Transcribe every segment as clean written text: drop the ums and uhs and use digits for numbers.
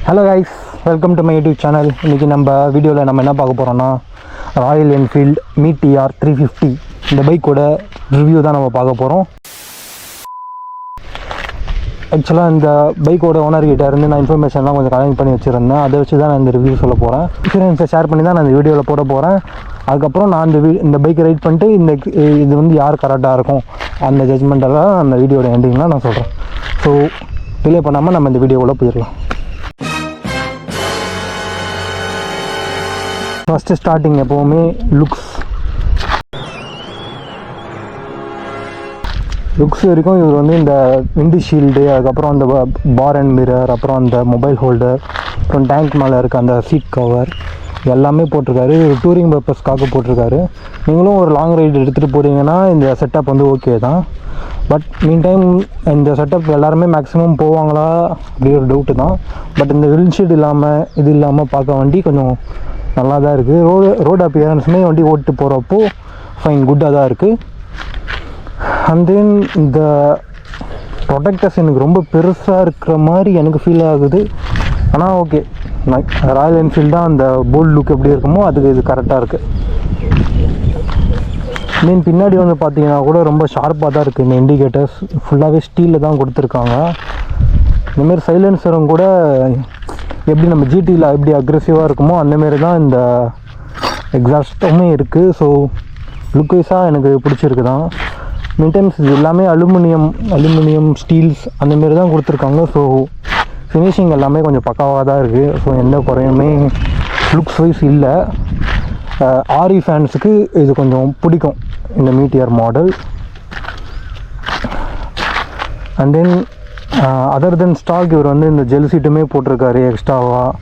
Hello guys, welcome to my YouTube channel. இன்றைக்கி நம்ம வீடியோவில் நம்ம என்ன பார்க்க போகிறோன்னா ராயல் என்ஃபீல்டு மீட்டிஆர் 350 இந்த பைக்கோட ரிவ்யூ தான் நம்ம பார்க்க போகிறோம். ஆக்சுவலாக இந்த பைக்கோட ஓனர்கிட்ட இருந்து நான் இன்ஃபர்மேஷன்லாம் கொஞ்சம் கலெக்ட் பண்ணி வச்சுருந்தேன். அதை வச்சு தான் நான் இந்த ரிவ்யூ சொல்ல போகிறேன். எக்ஸ்பீரியன்ஸை ஷேர் பண்ணி தான் நான் இந்த வீடியோவில் போட போகிறேன். அதுக்கப்புறம் நான் இந்த பைக்கை ரைட் பண்ணிட்டு இது வந்து யார் கரெக்டாக இருக்கும் அந்த ஜட்ஜ்மெண்ட்டெல்லாம் அந்த வீடியோட எண்டிங்லாம் நான் சொல்கிறேன். ஸோ டிலே பண்ணாமல் நம்ம இந்த வீடியோவில் போயிடலாம். ஃபஸ்ட்டு ஸ்டார்டிங் எப்போவுமே லுக்ஸ் வரைக்கும் இவர் வந்து இந்த விண்டு ஷீல்டு, அதுக்கப்புறம் அந்த பார் அண்ட் மிரர், அப்புறம் அந்த மொபைல் ஹோல்டர், அப்புறம் டேங்க் மேலே இருக்க அந்த சீட் கவர் எல்லாமே போட்டிருக்காரு. டூரிங் பர்பஸ்க்காக போட்டிருக்காரு. நீங்களும் ஒரு லாங் ரைடு எடுத்துகிட்டு போகிறீங்கன்னா இந்த செட்டப் வந்து ஓகே தான். பட் மீன் டைம் இந்த செட்டப் எல்லாருமே மேக்ஸிமம் போவாங்களா அப்படி ஒரு டவுட்டு தான். பட் இந்த விண்ட்ஷீல்டு இல்லாமல் பார்க்க வண்டி கொஞ்சம் நல்லா தான் இருக்குது. ரோடு அப்பியரன்ஸுமே வண்டி ஓட்டு போகிறப்போ ஃபைன் குட்டாக தான் இருக்குது. அண்ட் தென் இந்த ப்ரொடெக்டர்ஸ் எனக்கு ரொம்ப பெருசாக இருக்கிற மாதிரி எனக்கு ஃபீல் ஆகுது. ஆனால் ஓகே, ராயல் என்ஃபீல்டு தான் அந்த போல்ட் லுக் எப்படி இருக்குமோ அதுக்கு இது கரெக்டாக இருக்குது. தென் பின்னாடி வந்து பார்த்தீங்கன்னா கூட ரொம்ப ஷார்ப்பாக தான் இருக்குது. இந்த இண்டிகேட்டர்ஸ் ஃபுல்லாகவே ஸ்டீலில் தான் கொடுத்துருக்காங்க. இந்தமாரி சைலன்சரும் கூட எப்படி நம்ம ஜிடியில் எப்படி அக்ரெசிவாக இருக்குமோ அந்தமாரி தான் இந்த எக்ஸாஸ்ட்டுமே இருக்குது. ஸோ லுக் வைஸாக எனக்கு பிடிச்சிருக்கு தான். மீன்டைம்ஸ் இது எல்லாமே அலுமினியம் ஸ்டீல்ஸ் அந்தமாரி தான் கொடுத்துருக்காங்க. ஸோ ஃபினிஷிங் எல்லாமே கொஞ்சம் பக்காவாக தான் இருக்குது. ஸோ எந்த குறையுமே லுக்ஸ் வைஸ் இல்லை. ஆரி ஃபேன்ஸுக்கு இது கொஞ்சம் பிடிக்கும் இந்த meteor model. And then other then stock இவர் வந்து இந்த ஜெல் சீட்டுமே போட்டிருக்காரு எக்ஸ்ட்ராவாக.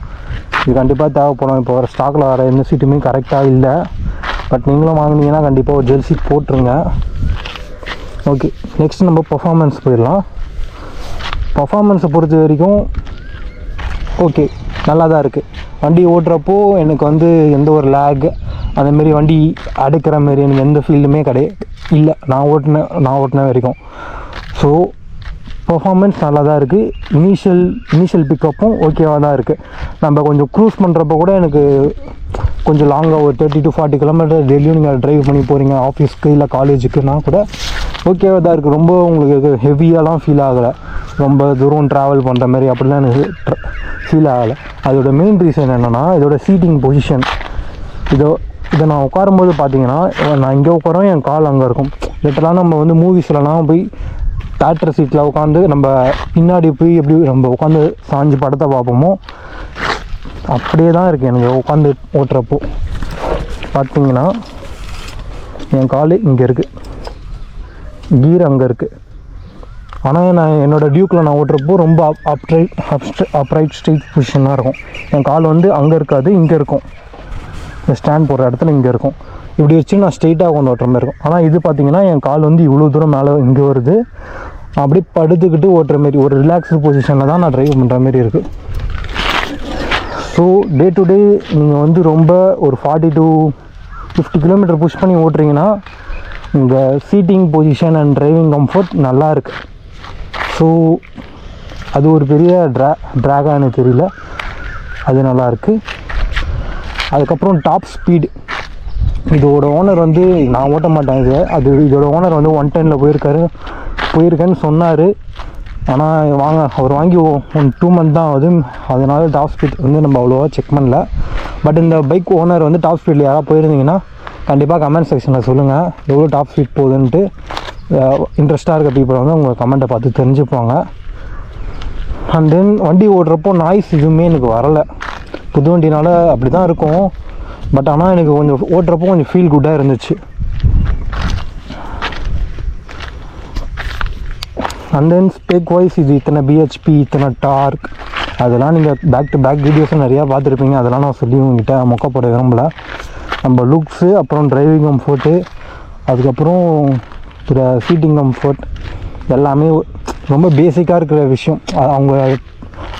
இது கண்டிப்பாக தேவைப்படும். இப்போ வர ஸ்டாக்கில் வர எந்த சீட்டுமே கரெக்டாக இல்லை. பட் நீங்களும் வாங்கினீங்கன்னா கண்டிப்பாக ஒரு ஜெல் சீட் போட்டுருங்க. ஓகே, நெக்ஸ்ட் நம்ம பர்ஃபார்மன்ஸ் போயிடலாம். பர்ஃபார்மன்ஸை பொறுத்த வரைக்கும் ஓகே, நல்லா தான் இருக்குது. வண்டி ஓட்டுறப்போ எனக்கு வந்து எந்த ஒரு லேக் அந்தமாரி வண்டி அடுக்கிற மாரி எனக்கு எந்த ஃபீல்டுமே இல்லை நான் ஓட்டின வரைக்கும். ஸோ பர்ஃபார்மன்ஸ் நல்லா தான் இருக்குது. இனிஷியல் பிக்கப்பும் ஓகேவாக தான் இருக்குது. நம்ம கொஞ்சம் க்ரூஸ் பண்ணுறப்போ கூட எனக்கு கொஞ்சம் லாங்காக ஒரு 30 to 40 கிலோமீட்டர் டெய்லியும் நீங்கள் ட்ரைவ் பண்ணி போகிறீங்க ஆஃபீஸ்க்கு இல்லை காலேஜுக்குன்னா கூட ஓகேவாக தான் இருக்குது. ரொம்ப உங்களுக்கு ஹெவியாலாம் ஃபீல் ஆகலை. ரொம்ப தூரம் ட்ராவல் பண்ணுற மாதிரி அப்படிலாம் எனக்கு ஃபீல் ஆகலை. அதோட மெயின் ரீசன் என்னென்னா இதோட சீட்டிங் பொசிஷன். இதை நான் உட்காரும்போது பார்த்தீங்கன்னா நான் இங்கே உட்காரோம், என் கால் அங்கே இருக்கும். லிட்டரலாக நம்ம வந்து மூவிஸ்லலாம் போய் தேட்டர் சீட்டில் உட்காந்து நம்ம பின்னாடி போய் எப்படி நம்ம உட்காந்து சாஞ்சு படத்தை பார்ப்போமோ அப்படியே தான் இருக்குது எனக்கு உட்காந்து ஓட்டுறப்போ. பார்த்தீங்கன்னா என் கால் இங்கே இருக்குது, கீர் அங்கே இருக்குது. ஆனால் நான் என்னோடய டியூக்கில் நான் ஓட்டுறப்போ ரொம்ப அப்ரைட் ஸ்ட்ரெயிட் பொசிஷனாக இருக்கும். என் கால் வந்து அங்கே இருக்காது, இங்கே இருக்கும். இந்த ஸ்டாண்ட் போடுற இடத்துல இங்கே இருக்கும். இப்படி வச்சு நான் ஸ்ட்ரெயிட்டாக கொண்டு ஓட்டுற மாதிரி இருக்கும். ஆனால் இது பார்த்திங்கன்னா என் கால் வந்து இவ்வளோ தூரம் மேலே இங்கே வருது. அப்படியே படுத்துக்கிட்டு ஓட்டுற மாரி ஒரு ரிலாக்ஸ்டு பொசிஷனில் தான் நான் ட்ரைவ் பண்ணுற மாதிரி இருக்குது. ஸோ டே டு டே நீங்கள் வந்து ரொம்ப ஒரு 40 to 50 கிலோமீட்டர் புஷ் பண்ணி ஓட்டுறீங்கன்னா இந்த seating position and driving comfort நல்லா இருக்குது. ஸோ அது ஒரு பெரிய ட்ராகாக எனக்கு தெரியல, அது நல்லாயிருக்கு. அதுக்கப்புறம் டாப் ஸ்பீடு, இதோட ஓனர் வந்து நான் ஓட்ட மாட்டேன் இதோட ஓனர் வந்து 110 போயிருக்கேன்னு சொன்னார். ஆனால் அவர் வாங்கி 2 month தான் ஆகுது. அதனால டாப் ஸ்பீட் வந்து நம்ம அவ்வளோவா செக் பண்ணல. பட் இந்த பைக் ஓனர் வந்து டாப் ஸ்பீடில் யாராவது போயிருந்தீங்கன்னா கண்டிப்பாக கமெண்ட் செக்ஷனில் சொல்லுங்கள் எவ்வளோ டாப் ஸ்பீட் போகுதுன்ட்டு. இன்ட்ரெஸ்ட்டாக இருக்க பீப்புள் வந்து உங்கள் கமெண்ட்டை பார்த்து தெரிஞ்சுப்பாங்க. அண்ட் தென் வண்டி ஓடுறப்போ நாய்ஸ் எதுவுமே எனக்கு வரலை. புது வண்டினால அப்படி தான் இருக்கும். பட் ஆனால் எனக்கு கொஞ்சம் ஓட்டுறப்போ கொஞ்சம் ஃபீல் குட்டாக இருந்துச்சு. அண்ட் தென் ஸ்பெக் வைஸ் இது இத்தனை பிஹெச்பி, இத்தனை டார்க், அதெல்லாம் நீங்கள் பேக் டு பேக் வீடியோஸும் நிறையா பார்த்துருப்பீங்க. அதெல்லாம் நான் சொல்லி உங்ககிட்ட மொக்கப்பட விரும்பலை. நம்ம லுக்ஸு, அப்புறம் டிரைவிங் கம்ஃபர்ட்டு, அதுக்கப்புறம் சீட்டிங் கம்ஃபர்ட் எல்லாமே ரொம்ப பேசிக்காக இருக்கிற விஷயம். அவங்க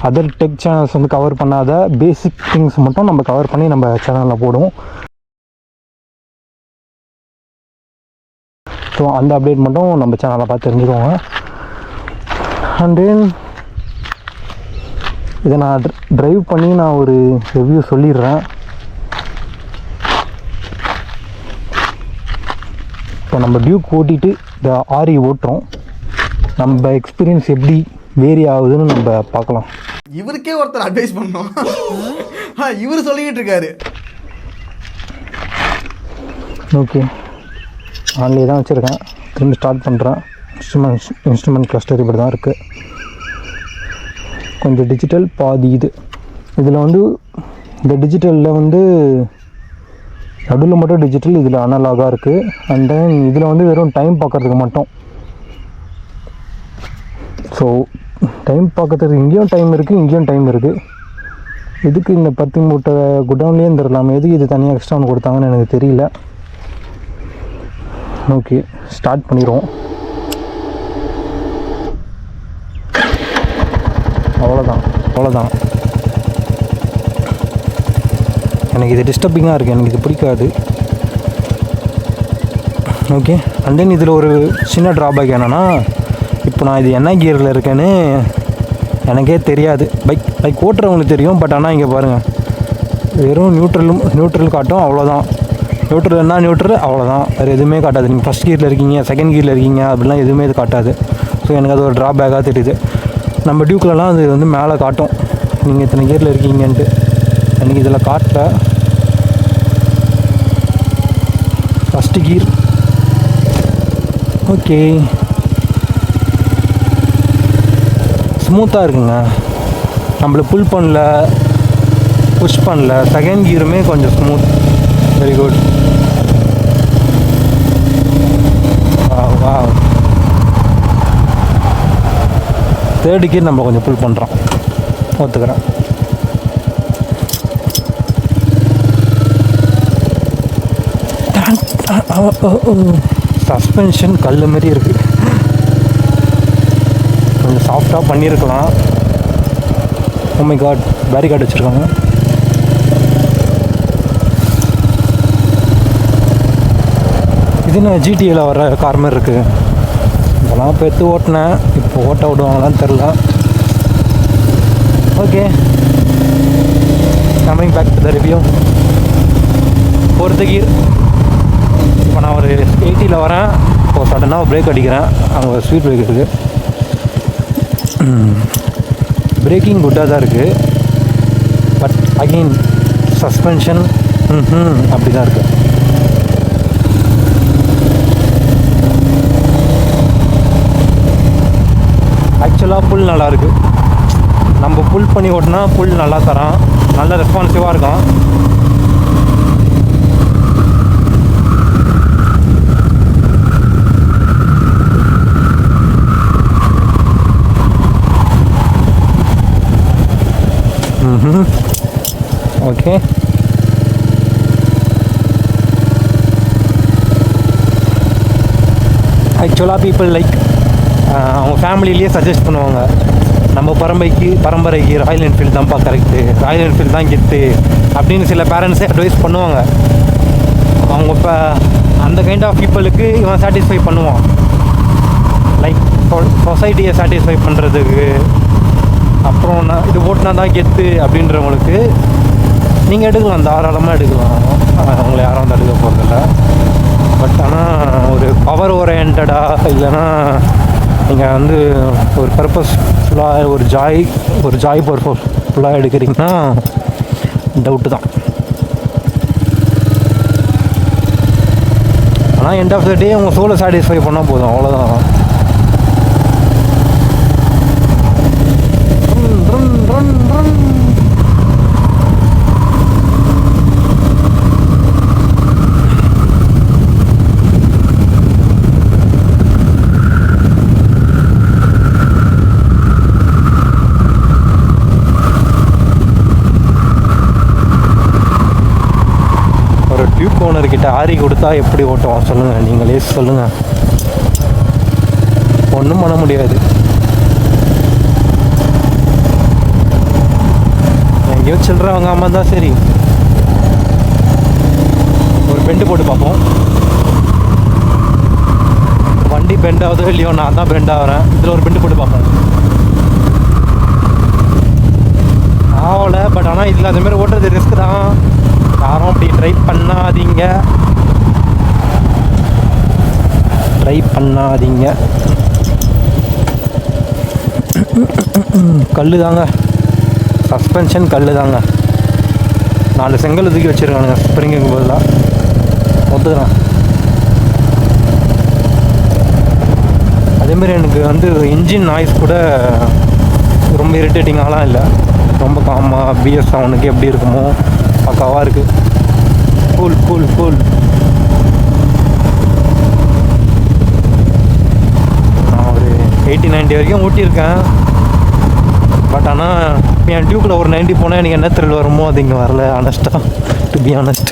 அதர் டெக் சேனல்ஸ் வந்து கவர் பண்ணாத பேசிக் திங்ஸ் மட்டும் நம்ம கவர் பண்ணி நம்ம சேனலில் போடுவோம். ஸோ அந்த அப்டேட் மட்டும் நம்ம சேனலை பார்த்து தெரிஞ்சுக்கோங்க. அண்ட் தென் இதை நான் ட்ரைவ் பண்ணி நான் ஒரு ரிவ்யூ சொல்லிடுறேன். இப்போ நம்ம டியூக் ஓட்டிட்டு இந்த ஆரி ஓட்டுறோம். நம்ம எக்ஸ்பீரியன்ஸ் எப்படி வேரி ஆகுதுன்னு நம்ம பார்க்கலாம். இவருக்கே ஒருத்தர் அட்வைஸ் பண்ணோம். இவர் சொல்லிக்கிட்டு இருக்காரு. ஓகே, ஆன்லேயே தான் வச்சுருக்கேன். திரும்ப ஸ்டார்ட் பண்ணுறேன். இன்ஸ்ட்ருமெண்ட் கிளஸ்டர் இப்படி தான் இருக்குது. கொஞ்சம் டிஜிட்டல் பாதி இதில் வந்து இந்த டிஜிட்டலில் வந்து நடுவில் மட்டும் டிஜிட்டல், இதில் அனலாகாக இருக்குது. அண்ட் தென் இதில் வந்து வெறும் டைம் பார்க்குறதுக்கு மட்டும். ஸோ டைம் பார்க்கறதுக்கு இங்கேயும் டைம் இருக்குது, இங்கேயும் டைம் இருக்குது. இதுக்கு இந்த 10 மூட்டை குடவுன்லேயே இருந்துடலாமே, எதுக்கு இது தனியாக எக்ஸ்ட்ரா ஒன்று கொடுத்தாங்கன்னு எனக்கு தெரியல. ஓகே, ஸ்டார்ட் பண்ணிடுவோம். அவ்வளோதான். எனக்கு இது டிஸ்டர்பிங்காக இருக்குது, எனக்கு இது பிடிக்காது. ஓகே, அண்ட் தென் இதில் ஒரு சின்ன ட்ராபேக் என்னென்னா, இப்போ நான் இது என்ன கியரில் இருக்கேன்னு எனக்கே தெரியாது. பைக் ஓட்டுறவங்களுக்கு தெரியும். பட் ஆனால் இங்கே பாருங்கள், வெறும் நியூட்ரல் காட்டும், அவ்வளோதான். நியூட்ரல் அவ்வளோதான், வேறு எதுவுமே காட்டாது. நீங்கள் ஃபஸ்ட் கியரில் இருக்கீங்க, செகண்ட் கியரில் இருக்கீங்க அப்படிலாம் எதுவுமே இது காட்டாது. ஸோ எனக்கு அது ஒரு ட்ராபேக்காக தெரியுது. நம்ம டியூக்லலாம் அது வந்து மேலே காட்டும், நீங்கள் இத்தனை கியரில் இருக்கீங்கன்ட்டு. எனக்கு இதில் காட்டல. ஃபஸ்ட்டு கியர் ஓகே, ஸ்மூத்தாக இருக்குங்க. நம்மளை புல் பண்ணல, புஷ் பண்ணல. செகண்ட் கியருமே கொஞ்சம் smooth, very good. Wow. Third gear நம்ம கொஞ்சம் புல் பண்ணுறோம், ஒத்துக்கிறேன். சஸ்பென்ஷன் கல் மாரி இருக்குது. கொஞ்சம் சாஃப்டாக பண்ணியிருக்கலாம். ஓ மை காட், பேரிகார்டு வச்சுருக்காங்க. இது என்ன ஜிடிஏல வர கார் மாதிரி இருக்குது. இதெல்லாம் இப்போ எடுத்து ஓட்டினேன், இப்போ ஓட்ட விடுவாங்களான்னு தெரில. Okay, coming back to the review. Fourth gear. இப்போ நான் ஒரு 80ல் வரேன். இப்போ சடனாக பிரேக் அடிக்கிறேன். அங்கே ஸ்பீட் பிரேக் இருக்குது. பிரேக்கிங் குட்டாக தான் இருக்குது. பட் அகெயின் சஸ்பென்ஷன் அப்படி தான் இருக்குது. ஆக்சுவலாக புல் நல்லாயிருக்கு. நம்ம புல் பண்ணி ஓட்டினா புல் நல்லா தரான், நல்ல ரெஸ்பான்சிவாக இருக்கும். ஓகே, ஆக்சுவலாக பீப்புள் லைக் அவங்க ஃபேமிலியிலேயே சஜஸ்ட் பண்ணுவாங்க, நம்ம பரம்பரைக்கு ராயல் என்ஃபீல்டு தான்ப்பா கரெக்டு, ராயல் என்ஃபீல்டு தான் கெத்து அப்படின்னு சில பேரண்ட்ஸே அட்வைஸ் பண்ணுவாங்க. அவங்க இப்போ அந்த கைண்ட் ஆஃப் பீப்புளுக்கு இவன் சாட்டிஸ்ஃபை பண்ணுவான். லைக் சொசைட்டியை சாட்டிஸ்ஃபை பண்ணுறதுக்கு. அப்புறம் நான் இது ஓட்டினா தான் கெத்து அப்படின்றவங்களுக்கு நீங்கள் எடுக்கலாம், தாராளமாக எடுக்கலாம். அவங்கள யாரும் வந்து எடுக்க போகிறதில்ல. பட் ஆனால் ஒரு பவர் ஓரியன்டாக இல்லைன்னா நீங்கள் வந்து ஒரு பர்பஸ்ஃபுல்லாக ஒரு ஜாய் பர்பஸ்ஃபுல்லாக எடுக்கிறீங்கன்னா டவுட்டு தான். ஆனால் எண்ட் ஆஃப் த டே உங்கள் சோலை சாட்டிஸ்ஃபை பண்ணால் போதும், அவ்வளோதான். டியூக் ஓனர்கிட்ட ஆரி கொடுத்தா எப்படி ஓட்டுவோம் சொல்லுங்கள், நீங்களே சொல்லுங்கள். ஒன்றும் பண்ண முடியாது. எங்கேயோ சில்லற வாங்காம தான் சரி. ஒரு பெண்டு போட்டு பார்ப்போம். வண்டி பெண்ட் ஆகுதோ இல்லையோ, நான் தான் பெண்ட் ஆகிறேன். இதில் ஒரு பெண்டு போட்டு பார்ப்போம். இதில் அது மாதிரி ஓட்டுறது ரிஸ்க் தான், யாரும் அப்படி ட்ரை பண்ணாதீங்க. கல் தாங்க, சஸ்பென்ஷன் கல் தாங்க. 4 செங்கல் தூக்கி வச்சுருக்கானுங்க ஸ்ப்ரிங்குக்கு பதிலாக. ஒத்துக்கிறேன். அதேமாரி எனக்கு வந்து இன்ஜின் நாய்ஸ் கூட ரொம்ப இரிட்டேட்டிங்காலாம் இல்லை, ரொம்ப காமாக பிஎஸ் அவனுக்கு எப்படி இருக்குமோ பக்காவாக இருக்குது. கூல். நான் ஒரு 80-90 வரைக்கும் ஓட்டியிருக்கேன். பட் ஆனால் என் டியூக்கில் ஒரு 90 போனால் எனக்கு என்ன த்ரில் வருமோ அது இங்கே வரல. ஆனஸ்ட்டாக, டு பி ஆனஸ்ட்,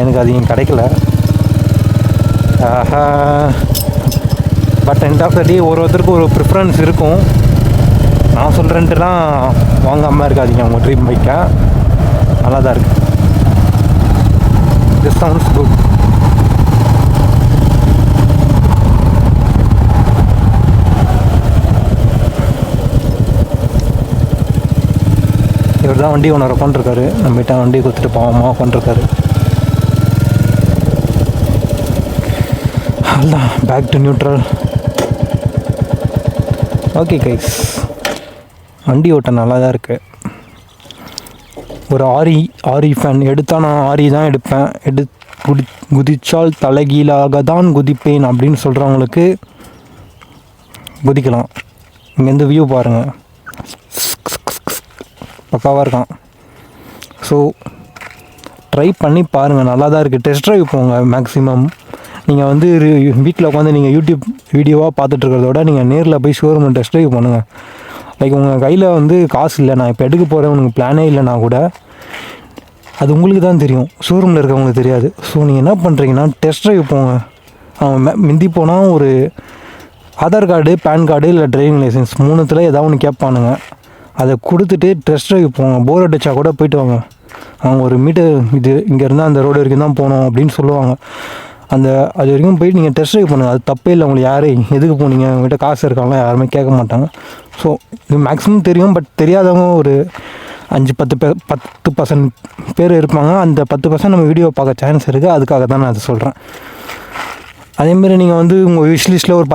எனக்கு அது இங்கே கிடைக்கல. பட் எண்ட் ஆஃப் த டே ஒருத்தருக்கு ஒரு ப்ரிஃபரன்ஸ் இருக்கும். நான் சொல்கிறேன்ட்டுலாம் வாங்காமல் இருக்காதிங்க உங்கள் ட்ரீம் பைக்கை, நல்லா தான் இருக்குது. This sounds good. இவர் தான் வண்டி ஓனர் உட்காந்துருக்காரு, நம்மகிட்ட வண்டி கொடுத்துட்டு பாவமாக உட்காந்துருக்காரு. அதான் back to neutral. Okay guys, வண்டி ஓட்ட நல்லா தான் இருக்குது. ஒரு ஆரி ஃபேன் எடுத்தால் நான் ஆரி தான் எடுப்பேன். குதிச்சால் தலைகீழாக தான் குதிப்பேன் அப்படின்னு சொல்கிறவங்களுக்கு குதிக்கலாம். இங்கேருந்து வியூ பாருங்கள், பக்காவாக இருக்கான். ஸோ ட்ரை பண்ணி பாருங்கள், நல்லா தான் இருக்குது. டெஸ்ட் ட்ரைவ் போங்க. மேக்ஸிமம் நீங்கள் வந்து வீட்டில் உட்காந்து நீங்கள் யூடியூப் வீடியோவாக பார்த்துட்ருக்கிறத விட நீங்கள் நேரில் போய் ஷோரூமில் டெஸ்ட் ட்ரைவ் பண்ணுங்கள். லைக் உங்கள் கையில் வந்து காசு இல்லை, நான் இப்போ எடுக்க போகிறேன், உங்களுக்கு பிளானே இல்லைனா கூட அது உங்களுக்கு தான் தெரியும், ஷோரூமில் இருக்கவங்களுக்கு தெரியாது. ஸோ நீங்கள் என்ன பண்ணுறீங்கன்னா டெஸ்ட் ட்ரைவ் போங்க. அவன் மிந்தி போனால் ஒரு ஆதார் கார்டு, பேன் கார்டு இல்லை டிரைவிங் லைசன்ஸ் 3த்தில் ஏதாவது ஒன்று கேட்பானுங்க. அதை கொடுத்துட்டு டெஸ்ட் ட்ரைவ் போங்க. போர் அடிச்சா கூட போயிட்டு வாங்க. அவங்க ஒரு மீட்டர் இது இங்கேருந்து அந்த ரோடு வரைக்கும் தான் போகணும் அப்படின்னு சொல்லுவாங்க. அது வரைக்கும் போயிட்டு நீங்கள் டெஸ்ட் ட்ரைவ் பண்ணுங்கள். அது தப்பே இல்லை. உங்களுக்கு யார் எதுக்கு போனீங்க, உங்கள்கிட்ட காசு இருக்காங்களா யாருமே கேட்க மாட்டாங்க. ஸோ இது மேக்ஸிமம் தெரியும், பட் தெரியாதவங்க ஒரு 5-10% பேர் இருப்பாங்க. அந்த 10% நம்ம வீடியோ பார்க்க சான்ஸ் இருக்குது. அதுக்காக தான் நான் அதை சொல்கிறேன். அதேமாரி நீங்கள் வந்து உங்கள் விஷ்லிஸ்ட்டில் ஒரு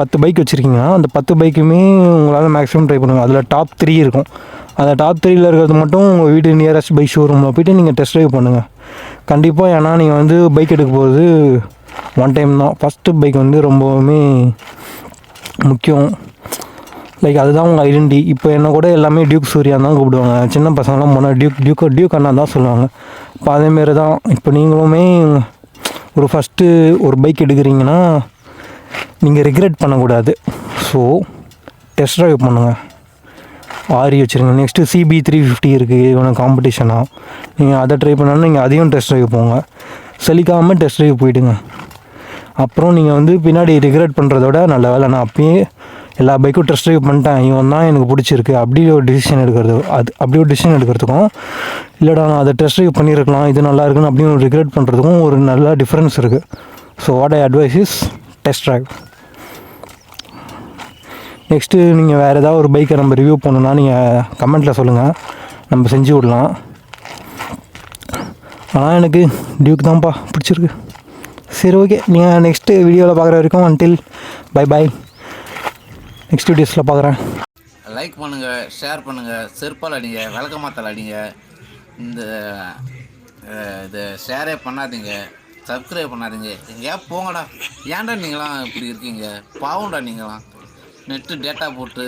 10 பைக் வச்சுருக்கீங்கன்னா அந்த 10 பைக்குமே உங்களால் மேக்ஸிமம் ட்ரை பண்ணுங்கள். அதில் டாப் 3 இருக்கும். அந்த டாப் 3யில் இருக்கிறது மட்டும் உங்கள் வீட்டு நியரஸ்ட் பைக் ஷோரூமில் போய்ட்டு நீங்கள் டெஸ்ட் ட்ரைவ் பண்ணுங்கள் கண்டிப்பாக. ஏன்னா நீங்கள் வந்து பைக் எடுக்க போகிறது ஒன் டைம் தான். ஃபஸ்ட்டு பைக் வந்து ரொம்பவுமே முக்கியம். லைக் அதுதான் உங்கள் ஐடென்டி. இப்போ என்ன கூட எல்லாமே டியூக் சூர்யான் தான் கூப்பிடுவாங்க. சின்ன பசங்களாம் போனால் டியூக் அண்ணா தான் சொல்லுவாங்க. இப்போ அதேமாரி தான் இப்போ நீங்களுமே ஃபஸ்ட்டு ஒரு பைக் எடுக்கிறீங்கன்னா நீங்கள் ரிக்ரெட் பண்ணக்கூடாது. ஸோ டெஸ்ட் ட்ரைவ் பண்ணுங்கள். ஆரி வச்சுருங்க. நெக்ஸ்ட்டு CB 350 இருக்குது, இவனை காம்படிஷனாக. நீங்கள் அதை ட்ரை பண்ணாலும் நீங்கள் அதையும் டெஸ்ட் ட்ரைவ் போங்க. சலிக்காமல் டெஸ்ட் ட்ரைவ் போயிடுங்க. அப்புறம் நீங்கள் வந்து பின்னாடி ரிக்ரெட் பண்ணுறதோட நல்ல வேலை நான் அப்பயே எல்லா பைக்கும் டெஸ்ட் ட்ரைவ் பண்ணிட்டேன், இவன் தான் எனக்கு பிடிச்சிருக்கு அப்படி ஒரு டிசிஷன் எடுக்கிறதுக்கும் இல்லைடா நான் அதை டெஸ்ட் ட்ரைவ் பண்ணியிருக்கலாம் இது நல்லா இருக்குன்னு அப்படின்னு ஒரு ரிக்ரெட் பண்ணுறதுக்கும் ஒரு நல்ல டிஃப்ரென்ஸ் இருக்குது. So what I advice is test drive. Next நீங்கள் வேறு ஏதாவது ஒரு பைக்கை நம்ம ரிவ்யூ பண்ணணுன்னா நீங்கள் கமெண்ட்டில் சொல்லுங்கள், நம்ம செஞ்சு விடலாம். ஆனால் எனக்கு டியூக் தான்ப்பா பிடிச்சிருக்கு. சரி ஓகே, நீங்கள் நெக்ஸ்ட்டு வீடியோவில் பார்க்குற வரைக்கும் அன்டில் பை. நெக்ஸ்ட் வீடியோஸில் பார்க்குறேன். லைக் பண்ணுங்கள், ஷேர் பண்ணுங்கள், செருப்பால் அடிங்க, விளக்கமாத்தால் அடிங்க. இது ஷேரே பண்ணாதீங்க, சப்ஸ்கிரைப் பண்ணாதீங்க. ஏன் போங்கடா, ஏன்டா நீங்களாம் இப்படி இருக்கீங்க? பாவம்டா நீங்களாம். நெட்டு டேட்டா போட்டு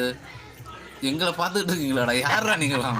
எங்களை பார்த்துக்கிட்டு இருக்கீங்களாடா, யாரா நீங்களாம்?